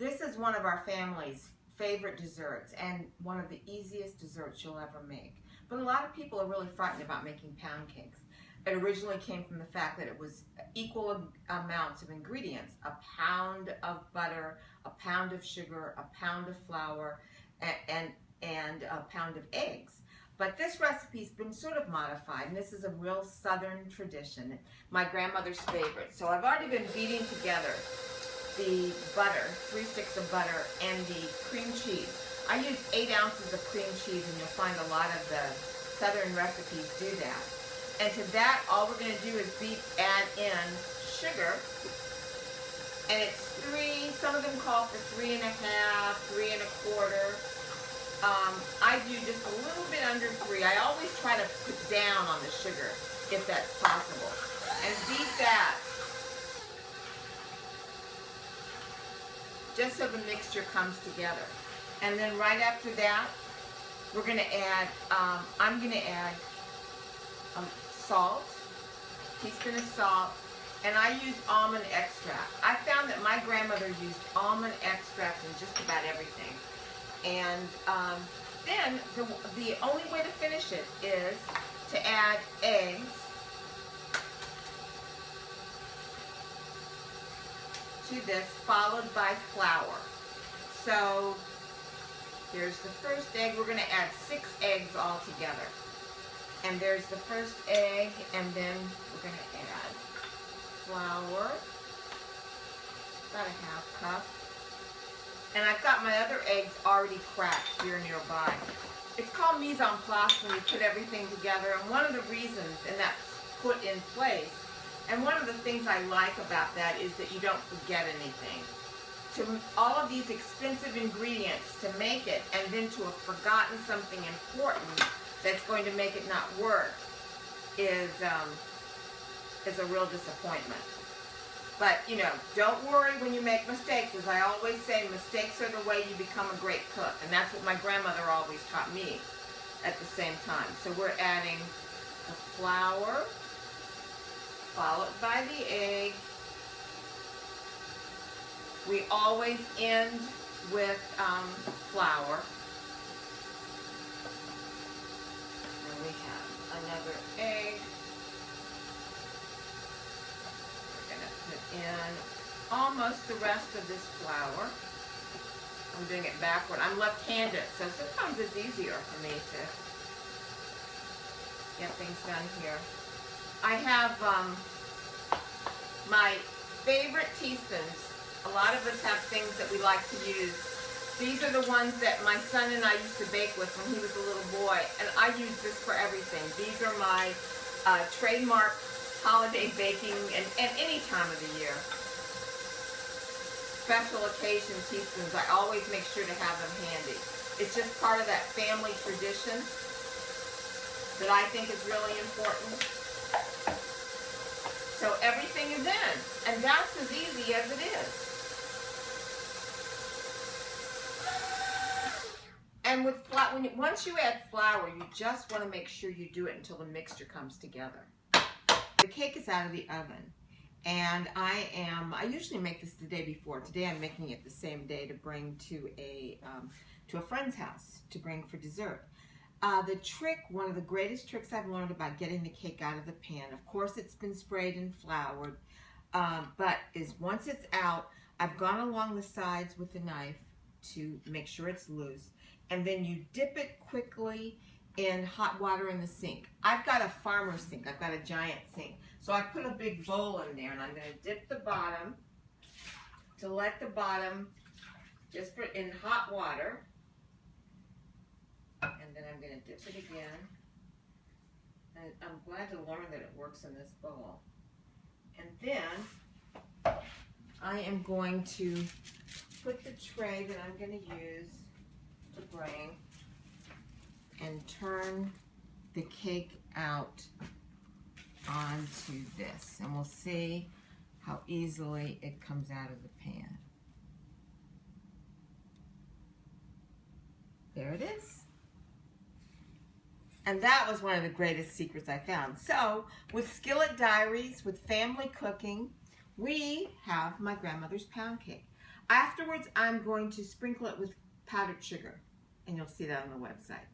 This is one of our family's favorite desserts and one of the easiest desserts you'll ever make. But a lot of people are really frightened about making pound cakes. It originally came from the fact that it was equal amounts of ingredients: a pound of butter, a pound of sugar, a pound of flour, and a pound of eggs. But this recipe's been sort of modified, and this is a real Southern tradition, my grandmother's favorite. So I've already been beating together the butter, 3 sticks of butter, and the cream cheese. I use 8 ounces of cream cheese, and you'll find a lot of the Southern recipes do that. And to that, all we're going to do is add in sugar, and it's 3, some of them call for 3 1/2, 3 1/4. I do just a little bit under 3. I always try to put down on the sugar if that's possible. And beat that just so the mixture comes together. And then right after that, we're going to add, I'm going to add salt, teaspoon of salt, and I use almond extract. I found that my grandmother used almond extract in just about everything. And then the only way to finish it is to add eggs to this, followed by flour. So here's the first egg. We're going to add 6 eggs all together. And there's the first egg, and then we're going to add flour, about a 1/2 cup. And I've got my other eggs already cracked here nearby. It's called mise en place when you put everything together, and one of the reasons, and that's put in place, and one of the things I like about that is that you don't forget anything. To all of these expensive ingredients to make it, and then to have forgotten something important that's going to make it not work is a real disappointment. But, you know, don't worry when you make mistakes. As I always say, mistakes are the way you become a great cook. And that's what my grandmother always taught me at the same time. So we're adding the flour, followed by the egg. We always end with flour. And we have another egg. In almost the rest of this flour. I'm doing it backward. I'm left-handed, so sometimes it's easier for me to get things done here. I have my favorite teaspoons. A lot of us have things that we like to use. These are the ones that my son and I used to bake with when he was a little boy, and I use this for everything. These are my trademark holiday baking and any time of the year. Special occasion teaspoons, I always make sure to have them handy. It's just part of that family tradition that I think is really important. So everything is in, and that's as easy as it is. And with flour, once you add flour, you just want to make sure you do it until the mixture comes together. The cake is out of the oven, and I usually make this the day before. Today I'm making it the same day to bring to a friend's house to bring for dessert. The trick, one of the greatest tricks I've learned about getting the cake out of the pan, of course it's been sprayed and floured, but once it's out, I've gone along the sides with the knife to make sure it's loose, and then you dip it quickly in hot water in the sink. I've got a farmer's sink. I've got a giant sink. So I put a big bowl in there, and I'm going to dip the bottom to let the bottom just put in hot water. And then I'm going to dip it again. And I'm glad to learn that it works in this bowl. And then I am going to put the tray that I'm going to use to bring and turn the cake out onto this, and we'll see how easily it comes out of the pan. There it is. And that was one of the greatest secrets I found. So with Skillet Diaries, with family cooking, we have my grandmother's pound cake. Afterwards, I'm going to sprinkle it with powdered sugar, and you'll see that on the website.